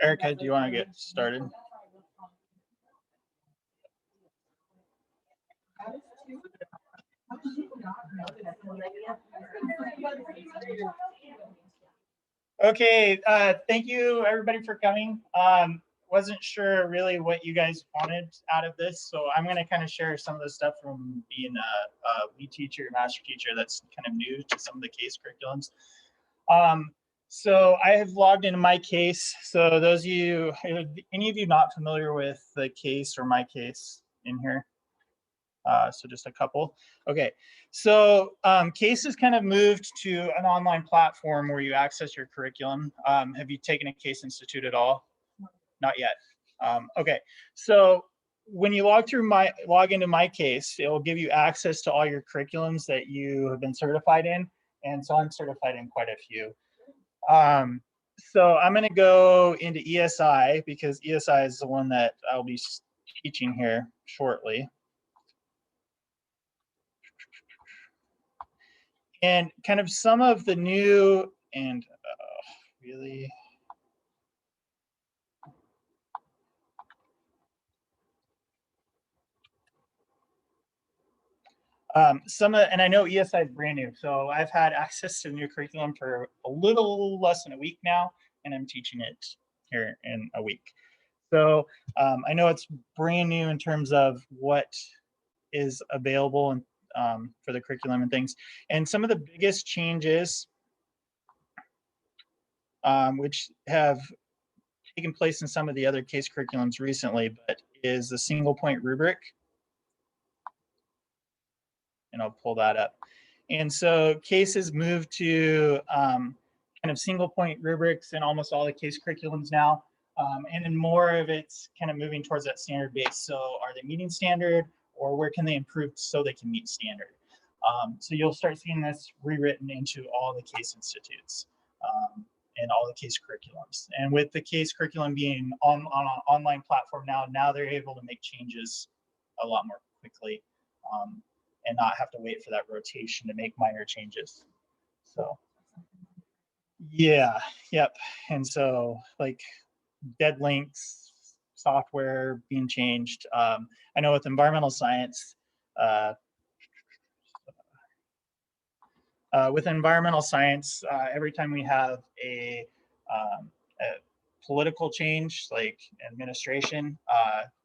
Erica, do you want to get started? Okay, thank you everybody for coming. Wasn't sure really what you guys wanted out of this, so I'm going to kind of share some of the stuff from being a lead teacher, master teacher that's kind of new to some of the case curriculums. So I have logged into my case. So those of you, any of you not familiar with the case or my case in here? So just a couple. Okay, so CASE has kind of moved to an online platform where you access your curriculum. Have you taken a CASE Institute at all? Not yet. Okay, so when you log into my case, it will give you access to all your curriculums that you have been certified in, and so I'm certified in quite a few. So I'm going to go into ESI because ESI is the one that I'll be teaching here shortly. And kind of some of the new and really. And I know ESI is brand new, so I've had access to the new curriculum for a little less than a week now, and I'm teaching it here in a week. So I know it's brand new in terms of what is available and for the curriculum and things. And some of the biggest changes which have taken place in some of the other case curriculums recently, but is the single point rubric. And I'll pull that up. And so cases moved to kind of single point rubrics in almost all the case curriculums now. And then more of it's kind of moving towards that standard base. So are they meeting standard, or where can they improve so they can meet standard? So you'll start seeing this rewritten into all the case institutes and all the case curriculums. And with the case curriculum being on an online platform now they're able to make changes a lot more quickly and not have to wait for that rotation to make minor changes. So yeah, yep. And so like dead links, software being changed. I know with environmental science, every time we have a political change, like administration,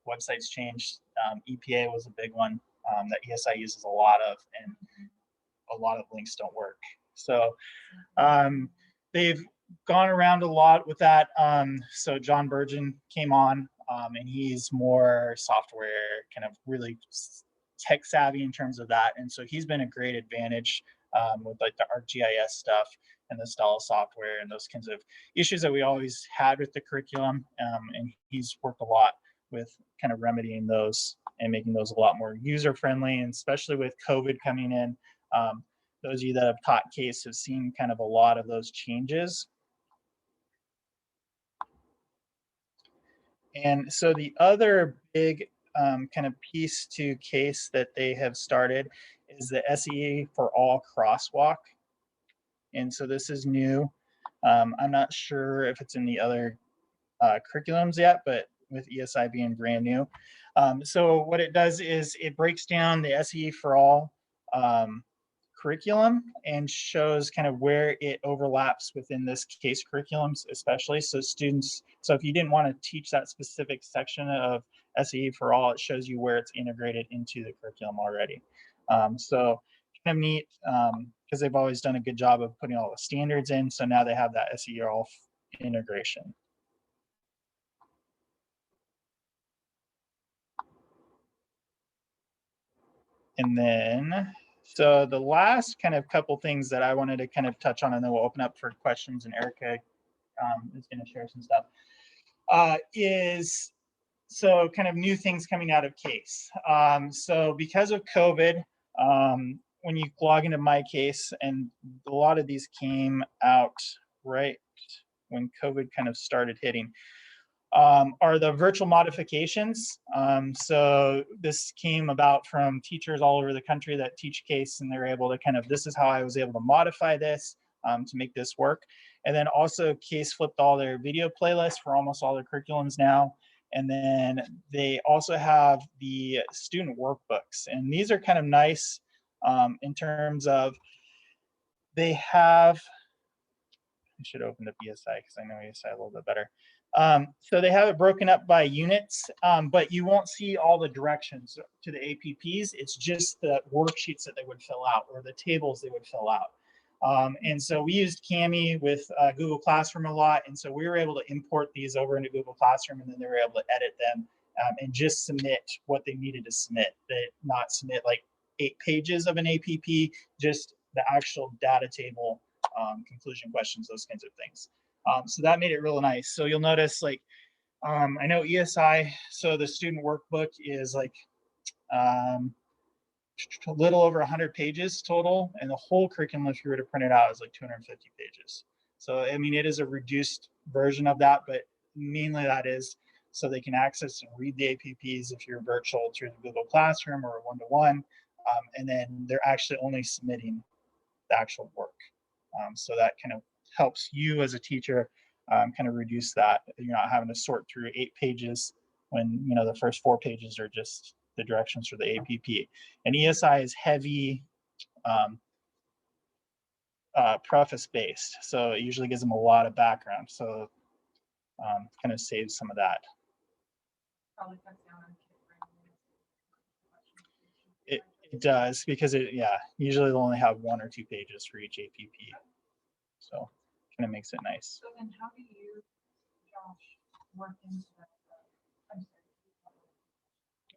websites change. EPA was a big one that ESI uses a lot of, and a lot of links don't work. So they've gone around a lot with that. So John Burgeon came on, and he's more software, kind of really tech savvy in terms of that. And so he's been a great advantage with like the ArcGIS stuff and the style software and those kinds of issues that we always had with the curriculum. And he's worked a lot with kind of remedying those and making those a lot more user friendly, and especially with COVID coming in. Those of you that have taught case have seen kind of a lot of those changes. And so the other big kind of piece to case that they have started is the SE for all crosswalk. And so this is new. I'm not sure if it's in the other curriculums yet, but with ESI being brand new. So what it does is it breaks down the SE for all curriculum and shows kind of where it overlaps within this case curriculums, especially so students. So if you didn't want to teach that specific section of SE for all, it shows you where it's integrated into the curriculum already. So kind of neat because they've always done a good job of putting all the standards in. So now they have that SE all integration. And then, so the last kind of couple things that I wanted to kind of touch on, and then we'll open up for questions, and Erica is going to share some stuff, is so kind of new things coming out of CASE. So because of COVID, when you log into my case, and a lot of these came out right when COVID kind of started hitting, are the virtual modifications. So this came about from teachers all over the country that teach CASE, and they're able to kind of, this is how I was able to modify this to make this work. And then also CASE flipped all their video playlists for almost all their curriculums now. And then they also have the student workbooks. And these are kind of nice in terms of they have, I should open up ESI because I know ESI a little bit better. So they have it broken up by units, but you won't see all the directions to the APPs. It's just the worksheets that they would fill out or the tables they would fill out. And so we used Kami with Google Classroom a lot. And so we were able to import these over into Google Classroom, and then they were able to edit them and just submit what they needed to submit. They not submit like 8 pages of an APP, just the actual data table, conclusion questions, those kinds of things. So that made it real nice. So you'll notice like, I know ESI, so the student workbook is like a little over 100 pages total, and the whole curriculum, if you were to print it out, is like 250 pages. So, I mean, it is a reduced version of that, but mainly that is so they can access and read the APPs if you're virtual through the Google Classroom or one-to-one, and then they're actually only submitting the actual work. So that kind of helps you as a teacher kind of reduce that. You're not having to sort through 8 pages when, you know, the first 4 pages are just the directions for the APP. And ESI is heavy preface based, so it usually gives them a lot of background. So kind of saves some of that. It does, because usually they'll only have 1 or 2 pages for each APP. So kind of makes it nice. So then how do you, Josh, work into that? I'm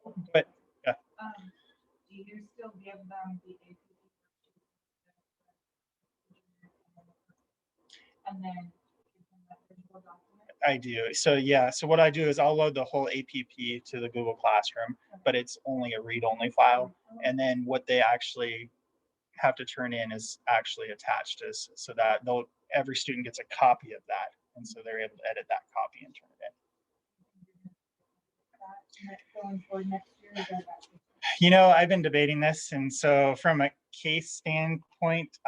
sorry. But yeah. Do you still give them the APP and then give them that visual document? I do. So yeah, so what I do is I'll load the whole APP to the Google Classroom, but it's only a read-only file. And then what they actually have to turn in is actually attached as, so that every student gets a copy of that. And so they're able to edit that copy and turn it in. Going forward next year, you know, I've been debating this. And so from a case standpoint,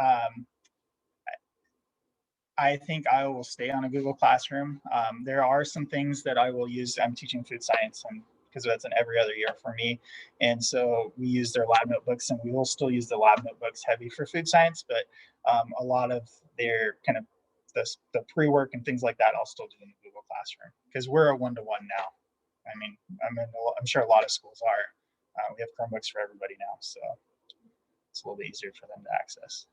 I think I will stay on a Google Classroom. There are some things that I will use. I'm teaching food science, and because that's an every other year for me. And so we use their lab notebooks, and we will still use the lab notebooks heavy for food science, but a lot of their kind of the pre-work and things like that, I'll still do in the Google Classroom because we're a one-to-one now. I mean, I'm sure a lot of schools are. We have Chromebooks for everybody now, so it's a little bit easier for them to access.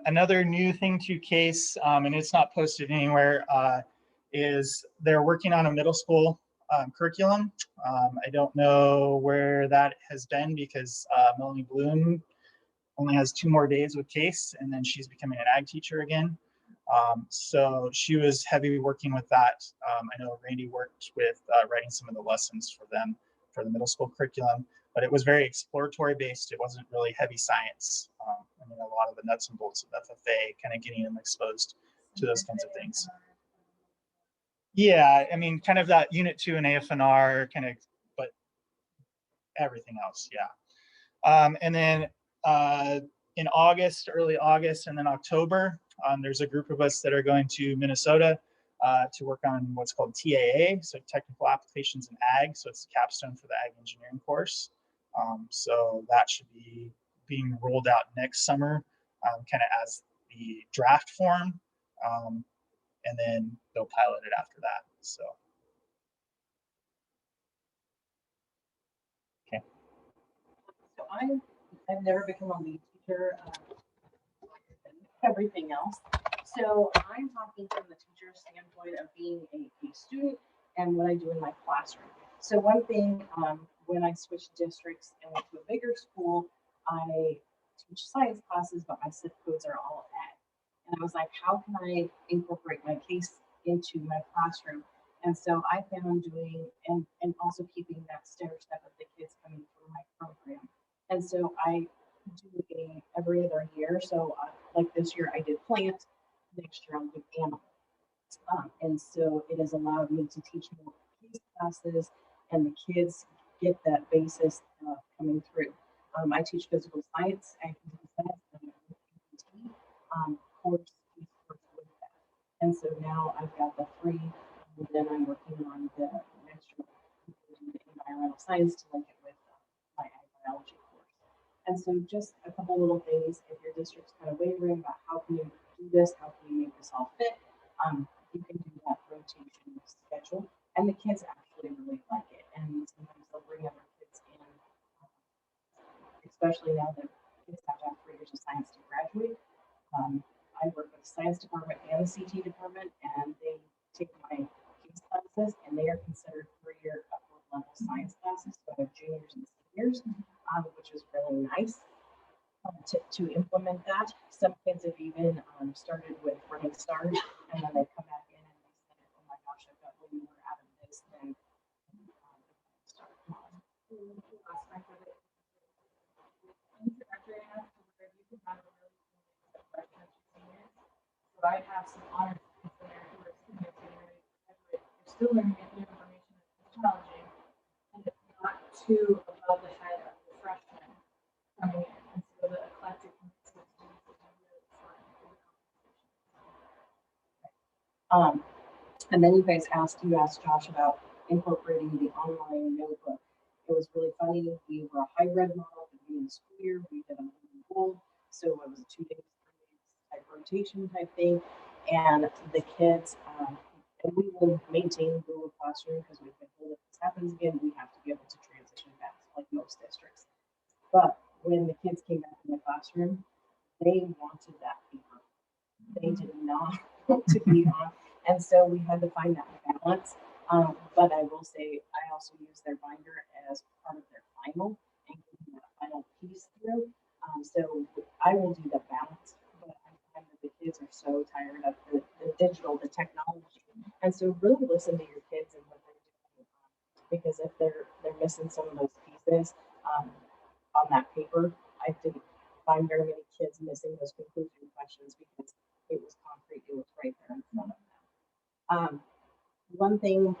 Another new thing to CASE, and it's not posted anywhere, is they're working on a middle school curriculum. I don't know where that has been because Melanie Bloom only has 2 more days with CASE, and then she's becoming an ag teacher again. So she was heavy working with that. I know Randy worked with writing some of the lessons for them for the middle school curriculum, but it was very exploratory based. It wasn't really heavy science. I mean, a lot of the nuts and bolts of FFA, kind of getting them exposed to those kinds of things. Yeah, I mean, kind of that Unit 2 and AFNR kind of, but everything else, yeah. And then in August, early August, and then October, there's a group of us that are going to Minnesota to work on what's called TAA, so Technical Applications in Ag. So it's a capstone for the Ag Engineering course. So that should be being rolled out next summer, kind of as the draft form, and then they'll pilot it after that. So, okay. So I've never become a lead teacher, everything else. So I'm talking from the teacher's standpoint of being a student and what I do in my classroom. So one thing, when I switched districts and went to a bigger school, I teach science classes, but my zip codes are all ag. And I was like, how can I incorporate my case into my classroom? And so I found doing, and also keeping that stair step of the kids coming through my program. And so I do every other year. So like this year I did plant, next year I'll do animal. And so it has allowed me to teach more case classes and the kids get that basis coming through. I teach physical science and physical science and APT, course with that. And so now I've got the three, and then I'm working on the next year, the environmental science to link it with my ag biology course. And so just a couple little things, if your district's kind of wavering about how can you do this, how can you make this all fit, you can do that rotation schedule. And the kids actually really like it. And sometimes they'll bring other kids in, especially now that kids have to have 3 years of science to graduate. I work with the science department and the CT department, and they take my case classes, and they are considered 3-year upward level science classes. So I have juniors and seniors, which is really nice to implement that. Some kids have even started with running stars, and then they come back in and they say, oh my gosh, I've got way more out of this than start. Aspect of it. Introductory enough to where you can have a really good freshman to seniors. So I have some honors kids in there who are seniors getting ready to graduate. They're still learning new information that's challenging, and it's not too above the head of the freshmen coming in. And so the eclectic mix of students is really fun for the conversation. And then you asked Josh about incorporating the online notebook. It was really funny. We were a hybrid model at the beginning of the school year. We did a gold, so it was a 2 days, 3 days type rotation type thing. And the kids, and we will maintain Google Classroom because we've been told if this happens again, we have to be able to transition fast, like most districts. But when the kids came back in the classroom, they wanted that paper. They did not want to be on. And so we had to find that balance. But I will say, I also use their binder as part of their final and getting that final piece through. So I will do the balance, but I find that the kids are so tired of the digital, the technology. And so really listen to your kids and what they're doing. Because if they're missing some of those pieces on that paper, I didn't find very many kids missing those conclusion questions because it was concrete, it was right there in front of them. One thing,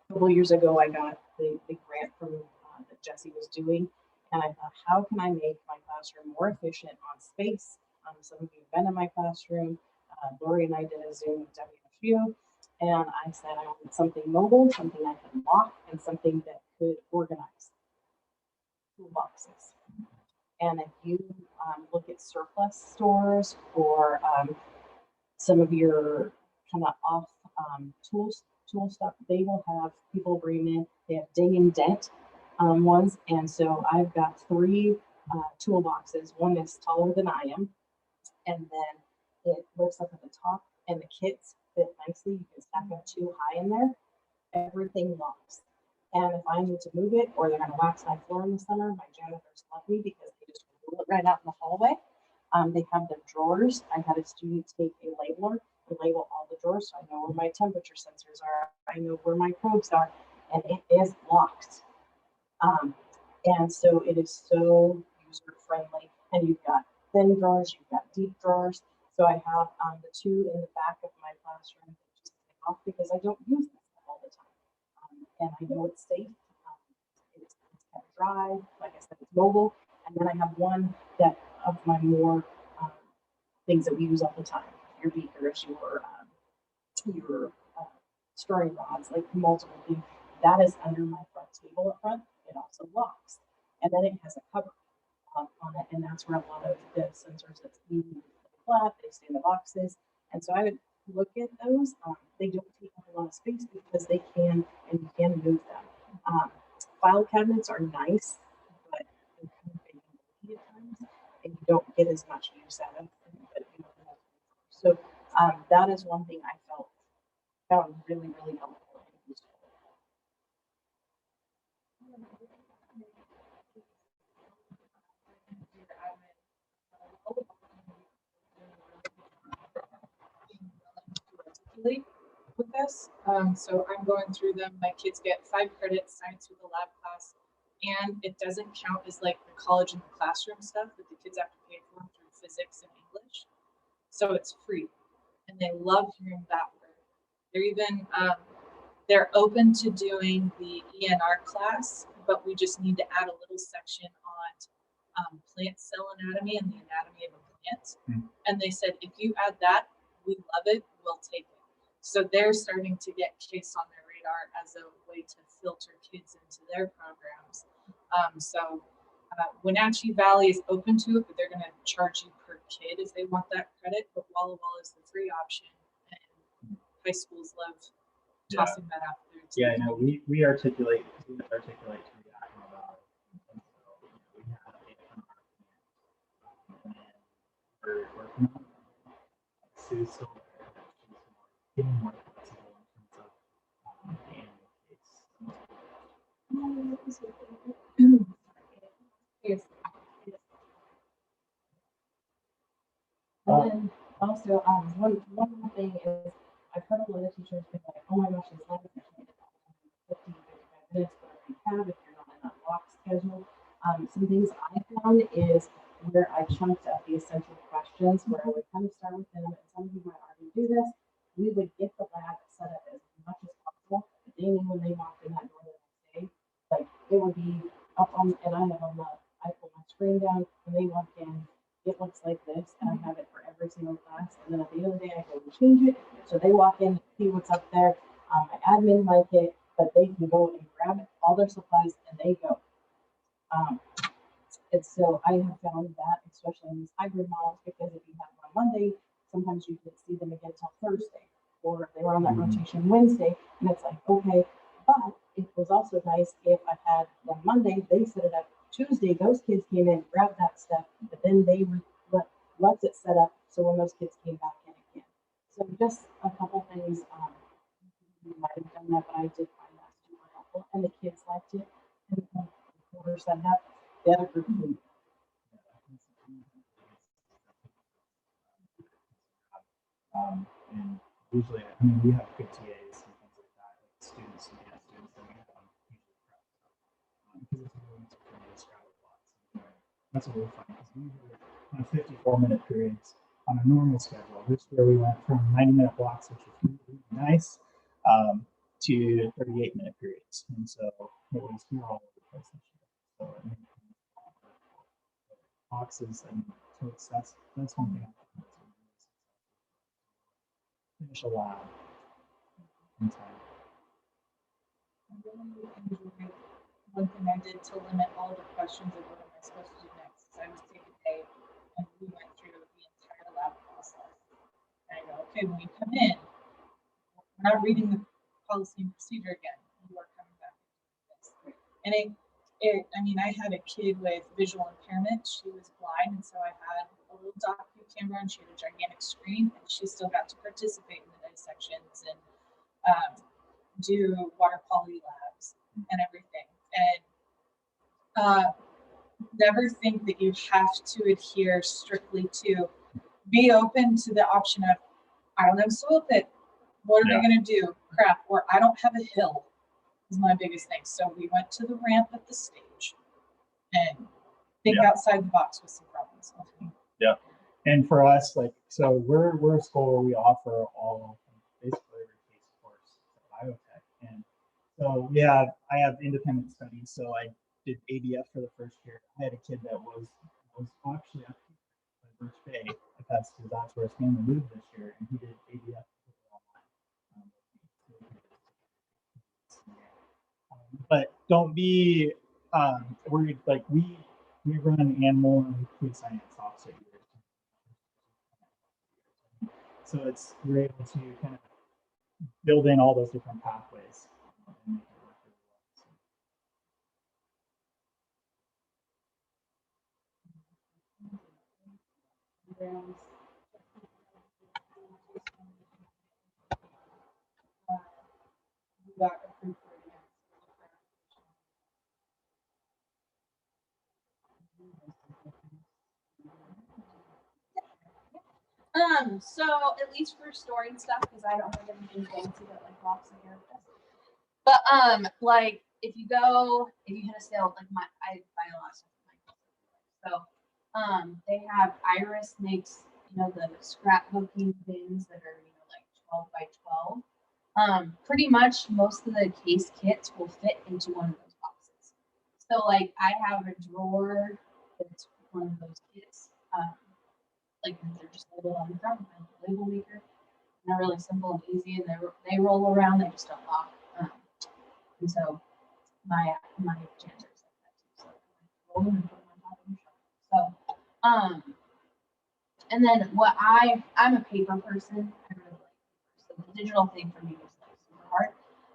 a couple years ago, I got the grant from that Jesse was doing, and I thought, how can I make my classroom more efficient on space? Some of you have been in my classroom. Lori and I did a Zoom with WSU, and I said I wanted something mobile, something I could lock, and something that could organize toolboxes. And if you look at surplus stores or some of your kind of off tool stuff, they will have people bring in, they have ding and dent ones. And so I've got 3 toolboxes. One is taller than I am, and then it lifts up at the top, and the kits fit nicely. You can stack them 2 high in there. Everything locks. And if I need to move it, or they're going to wax my floor in the summer, my janitors love me because they just roll it right out in the hallway. They have their drawers. I had a student take a labeler and label all the drawers so I know where my temperature sensors are. I know where my probes are, and it is locked. And so it is so user friendly. And you've got thin drawers, you've got deep drawers. So I have the 2 in the back of my classroom that just take off because I don't use them all the time. And I know it's safe. It's kept dry. Like I said, it's mobile. And then I have one that of my more things that we use all the time. Your beakers, your story rods, like multiple things. That is under my front table up front. It also locks. And then it has a cover on it. And that's where a lot of the sensors that's easy flat, they stay in the boxes. And so I would look at those. They don't take up a lot of space because they can, and you can move them. File cabinets are nice, but they're kind of big and bulky at times, and you don't get as much use out of them. So that is one thing I found really, really helpful and useful. With this, so I'm going through them. My kids get 5 credits science with the lab class, and it doesn't count as like the college and the classroom stuff that the kids have to pay for through physics and English. So it's free, and they love hearing that word. They're even they're open to doing the ENR class, but we just need to add a little section on plant cell anatomy and the anatomy of a plant. And they said, if you add that, we love it, we'll take it. So they're starting to get case on their radar as a way to filter kids into their programs. Wenatchee Valley is open to it, but they're going to charge you per kid if they want that credit. But Walla Walla is the free option, and high schools love tossing that out there. Yeah, I know. We articulate to the Yakima Valley. And so, we have a and then we're working on Sue's still there. She's getting more flexible in terms of the annual case. Yes. And then also, one more thing is, I've heard a lot of teachers be like, oh my gosh, this language is 15, 55 minutes, whatever you have, if you're not in that block schedule. Some things I found is where I chunked up the essential questions, where I would kind of start with them, and some of you might already do this. We would get the lab set up as much as possible, but they knew when they walked in that door the next day, like it would be up on, and I have on the, I pull my screen down, when they walk in, it looks like this, and I have it for every single class. And then at the end of the day, I go and change it. So they walk in, see what's up there. My admin like it, but they can go and grab it, all their supplies, and they go. And so I have found that, especially in these hybrid models, because if you have them on Monday, sometimes you didn't see them again until Thursday, or they were on that rotation Wednesday, and it's like, okay. But it was also nice if I had them Monday, they set it up. Tuesday, those kids came in, grabbed that stuff, but then they left it set up so when those kids came back in again. So just a couple things. You might have done that, but I did find that super helpful, and the kids liked it. And the quarter set up, the other group didn't. And usually, I mean, we have good TAs and things like that, like students and students that we have usually prep because it's really easy for me to describe a lot. So that's what we're finding. Because usually on 54-minute periods on a normal schedule, this year we went from 90-minute blocks, which is really nice, to 38-minute periods. And so it was all over the place this year. So it made boxes, and so that's one thing I think that's really successful. Finish a lab in time. One thing I did to limit all the questions of what am I supposed to do next is I would take a day and we went through the entire lab process. And I go, okay, when you come in, we're not reading the policy and procedure again. You are coming back and doing this. And I mean, I had a kid with visual impairment. She was blind, and so I had a little docu camera, and she had a gigantic screen, and she still got to participate in the dissections and do water quality labs and everything. And never think that you have to adhere strictly to. Be open to the option of, I don't have a soil pit. What are they going to do? Crap. Or I don't have a hill is my biggest thing. So we went to the ramp at the stage and think outside the box with some problems. Yeah. And for us, like, so we're a school where we offer all basically every case course at biotech. And so I have independent studies. So I did ADF for the first year. I had a kid that was actually up at Birch Bay. That's where his family moved this year, and he did ADF online. but don't be worried. Like we run animal and food science officer here. So it's you're able to kind of build in all those different pathways. And make it work really well. Got approved for it. So at least for storing stuff, because I don't have anything fancy that like locks in here. But like if you hit a sale, like I buy a lot of stuff at my so they have Iris makes, the scrapbooking bins that are, like 12 by 12. Pretty much most of the case kits will fit into one of those boxes. So like I have a drawer that's one of those kits. Like they're just labeled on the front with a label maker. And they're really simple and easy, and they roll around. They just don't lock. And so my janitors like that too. So I roll them and put them on top of the shelf. So and then I'm a paper person. I really like paper. So the digital thing for me is like super hard.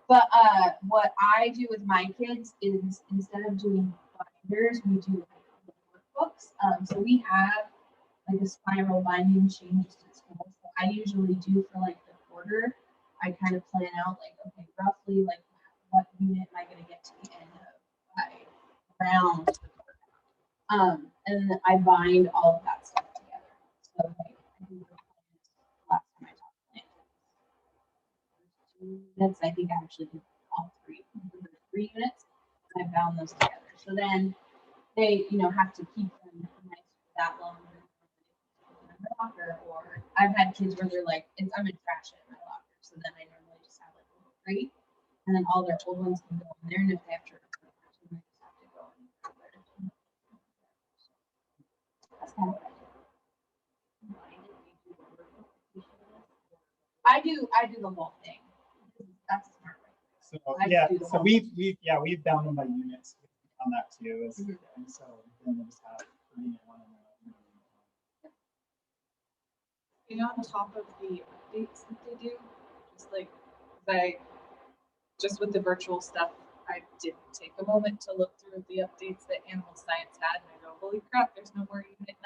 But what I do with my kids is instead of doing binders, we do like workbooks. So we have like a spiral binding changes to school. So I usually do for like the quarter. I kind of plan out like, okay, roughly like what unit am I going to get to the end of my round the quarter. And I bind all of that stuff together. So like I think the last time I talked to units, I think I actually did all three. There's 3 units, and I bound those together. So then they, have to keep them nice for that long. Locker, or I've had kids where they're like, I'm gonna trash it in my locker. So then I normally just have like a little crate, and then all their old ones can go in there, and if they have to return them, they just have to go in there. That's kind of what I do. I do the whole thing. That's a smart way. So we've bound them by units on that too. And so then we'll just have unit 1 and On top of the updates that they do, just with the virtual stuff, I did take a moment to look through the updates that Animal Science had, and I go, holy crap, there's no more Unit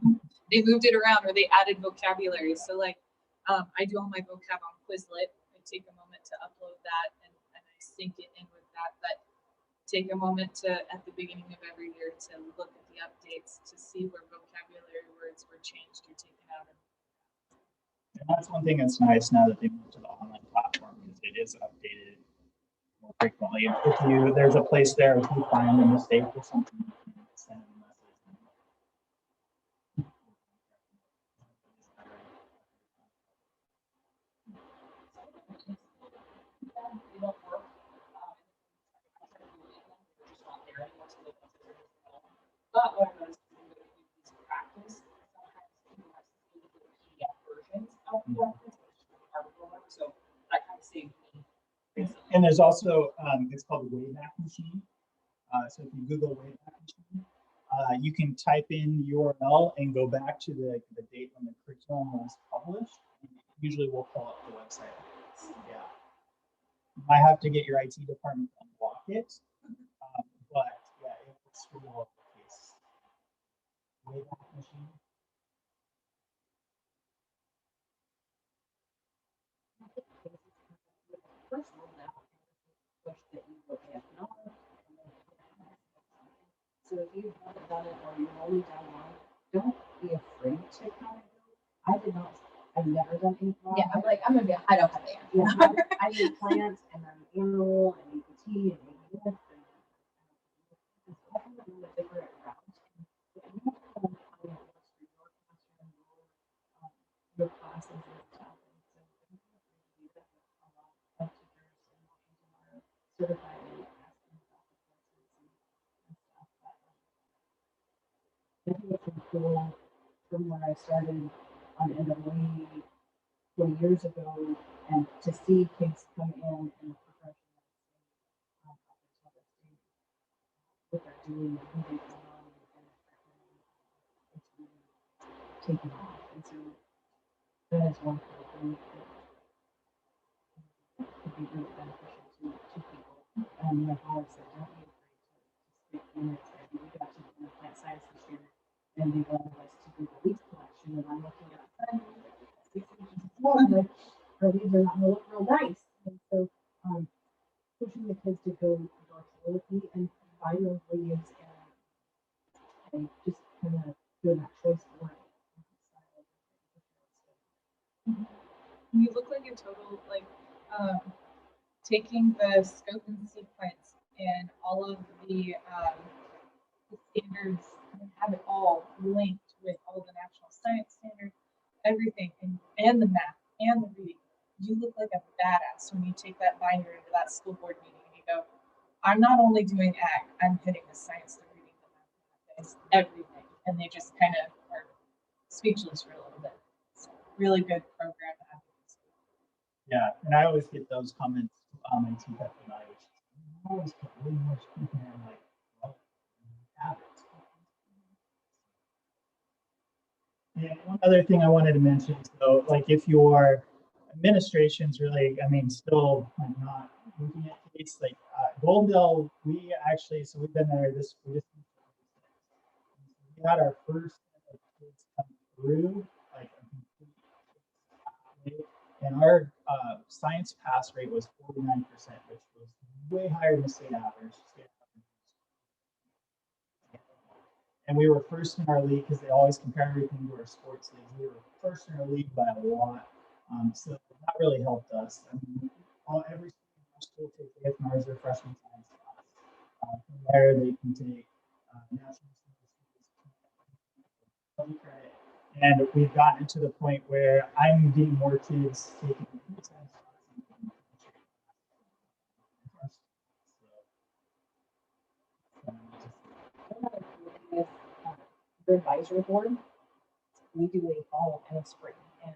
9. They moved it around, or they added vocabulary. So I do all my vocab on Quizlet. I take a moment to upload that, and I sync it in with that. But take a moment at the beginning of every year to look at the updates to see where vocabulary words were changed or taken out. And that's one thing that's nice now that they moved to the online platform, because it is updated more frequently. If there's a place there, if you find a mistake or something, you can send a message. And there's also it's called the Wayback Machine. So if you Google Wayback Machine, you can type in the URL and go back to the date when the curriculum was published. And usually we'll pull up the website. Yeah. You might have to get your IT department to unlock it, but yeah, it's really well the case. Wayback Machine. First rule now, push that you look at not. So if you haven't done it or you've only done one, don't be afraid to kind of go. I did not. I've never done anything. Yeah, I'm like, I don't have the answer. Yeah, I need plants and then animal and EPT and ADF and it's all a little different routes. And you have to kind of find out what's for your classroom, your classes and stuff. And so don't be afraid to do that. A lot of teachers and Washington are certified in asking about the courses and stuff. But I think it's been cool from when I started on NWE 20 years ago, and to see kids come in and the progression doing really well and it's really taking off. And so that is one thing that could be really beneficial to people. My colleagues said, don't be afraid to stick in it. And we got to do plant science this year, and they wanted us to do the leaf collection. And I'm looking at the like, our leaves are not going to look real nice. And so, pushing the kids to go door with me and find those leaves and just kind of do that choice for it. You look like a total, like, taking the scope and sequence and all of the standards and have it all linked with all the national science standards, everything, and the math and the reading. You look like a badass when you take that binder into that school board meeting and you go, I'm not only doing ag, I'm hitting the science, the reading, the math, everything. And they just kind of are speechless for a little bit. It's a really good program to have. Yeah, and I always get those comments on my teeth at the night. I always put way more stuff in there. I'm like, well, you have it. And one other thing I wanted to mention, so like if your administration's really, I mean, still like not looking at case, like Goldendale, we actually, so we've been there we had our first set of kids come through, like a complete pathway. And our science pass rate was 49%, which was way higher than the state average. And we were first in our league because they always compare everything to our sports leagues. We were first in our league by a lot. So that really helped us. I mean, every school takes AFMRs their freshman science class. From there, they can take national credit. And we've gotten to the point where I'm getting more kids taking science With the advisory board, we do a fall and a spring, and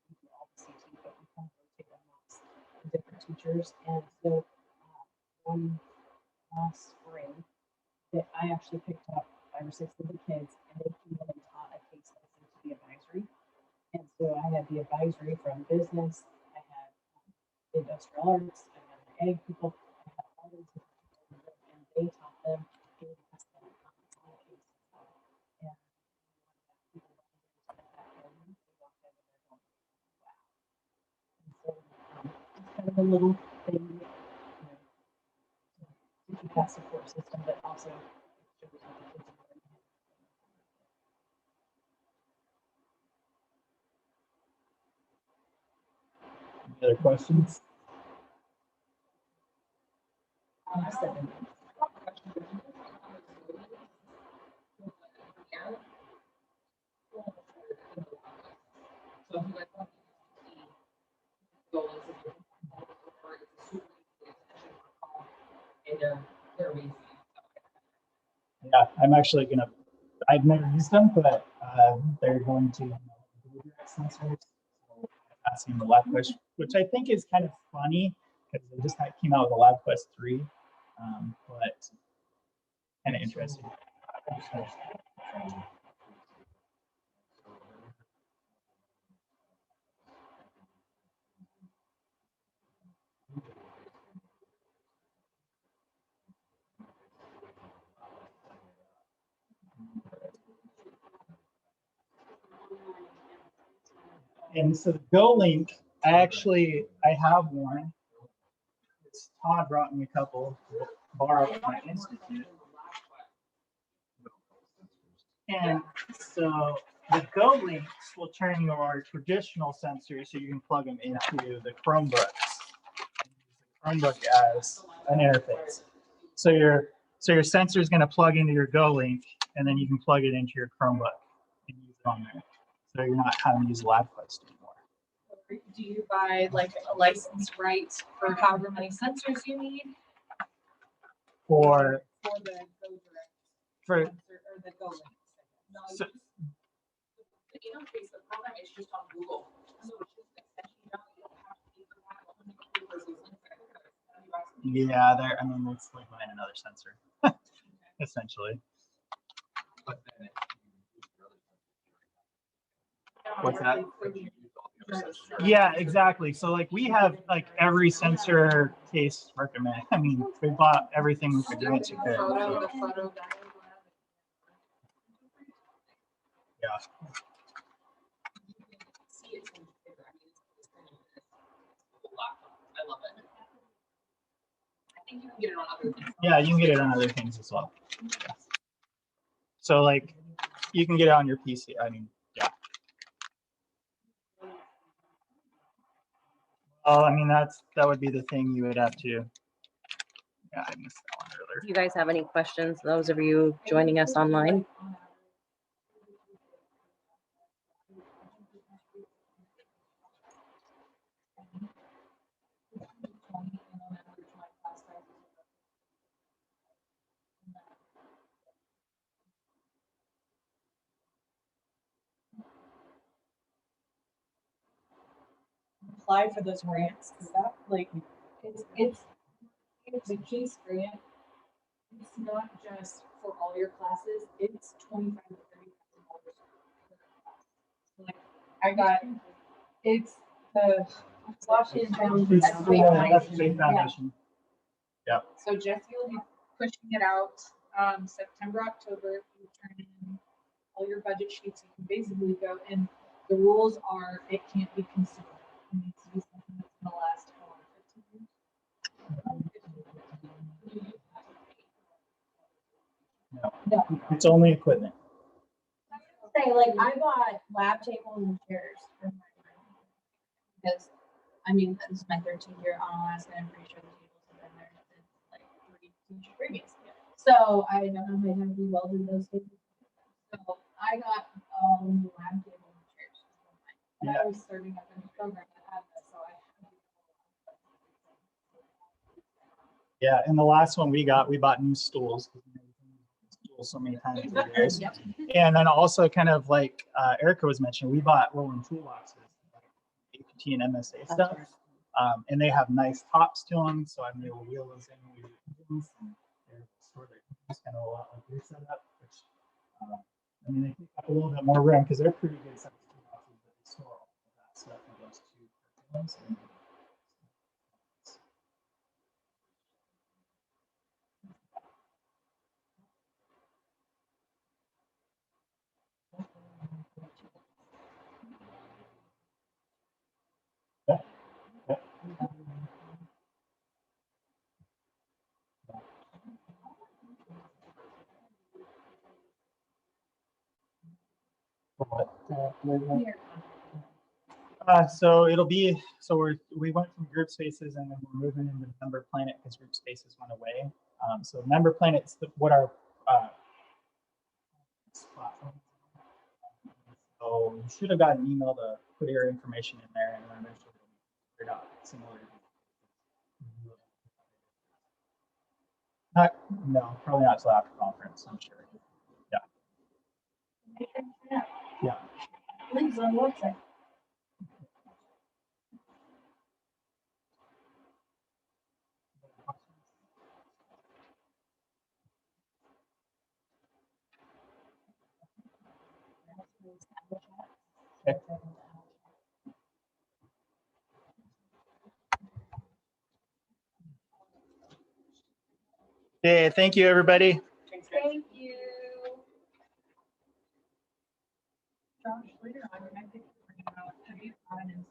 we do all the CT, but we kind of rotate amongst the different teachers. And so, one last spring, that I actually picked up 5 or 6 of the kids, and they came in and taught a case lesson to the advisory. And so I had the advisory from business, I had the industrial arts, I had the ag people, I had all these different people, and they taught them. Kind of a little thing, you know, to keep that support system, but also shows how the kids are learning. Any other questions? Seven. Yeah, I'm actually gonna. I've never used them, but they're going to sensors. So asking the LabQuest, which I think is kind of funny because they just came out with a LabQuest 3, but kind of interesting. And so the Go link, I have one. Todd brought me a couple to borrow from my institute. And so the Go links will turn your traditional sensors so you can plug them into the Chromebooks. And use the Chromebook as an interface. So your sensor is going to plug into your Go link, and then you can plug it into your Chromebook and use it on there. So you're not having to use LabQuest anymore. Do you buy like a license right for however many sensors you need? For the Go Direct for sensor or the Go Link? No, so, The interface, the program is just on Google. So it's just extension, you don't have to keep yeah, there. I mean, it's like buying another sensor. essentially. But then What's that? if you use all the other sensors, Yeah, exactly. So like we have like every sensor case recommend. I mean, we bought everything with the grants we could. Photo, So, the photo guy. yeah. see it's gonna be bigger. I mean, it's kind of this little laptop. I love it. I think you can get it on other things. Yeah, you can get it on other things as well. So like you can get it on your PC. I mean, yeah. Oh, I mean that would be the thing you would have to. Yeah, I missed that one earlier. Do you guys have any questions? Those of you joining us online? Apply for those grants, because that, like, it's the case grant. It's not just for all your classes, it's $25,000 to $30,000 per class. Like, I got, it's the Washington Foundation. It's the FFA Foundation. So Jesse will be pushing it out, September, October. You turn in all your budget sheets. You can basically go, and the rules are, it can't be consumed. It needs to be something that's gonna last for 15 years. No, it's only equipment. Say, like, I bought lab tables and chairs for my room. Because, I mean, this is my 13th year on Alaska, and I'm pretty sure the tables have been there since like 3 years previous. So I don't know how many times we welded those tables. So I got new lab tables and chairs. And I was serving up in the program that had this, so I. Yeah, and the last one we bought new stools. Stools so many times over the years. And then also kind of like Erica was mentioning, we bought rolling toolboxes, like APT and MSA stuff. And they have nice tops to them, so I'm able to wheel those in. We do engines, and they're sort of just kind of a lot like your setup, which I mean, they take up a little bit more room because they're pretty good size toolboxes that they store all of that stuff in those two curriculums. So it'll be, so we went from group spaces and then we're moving into member planet because group spaces went away. So member planet's what our platform. So you should have got an email to put your information in there and then eventually figure out similar. No, probably not till after conference, I'm sure. Yeah. Links on the website. Hey, thank you, everybody. Thank you. Josh, later on, I think we're gonna have you on and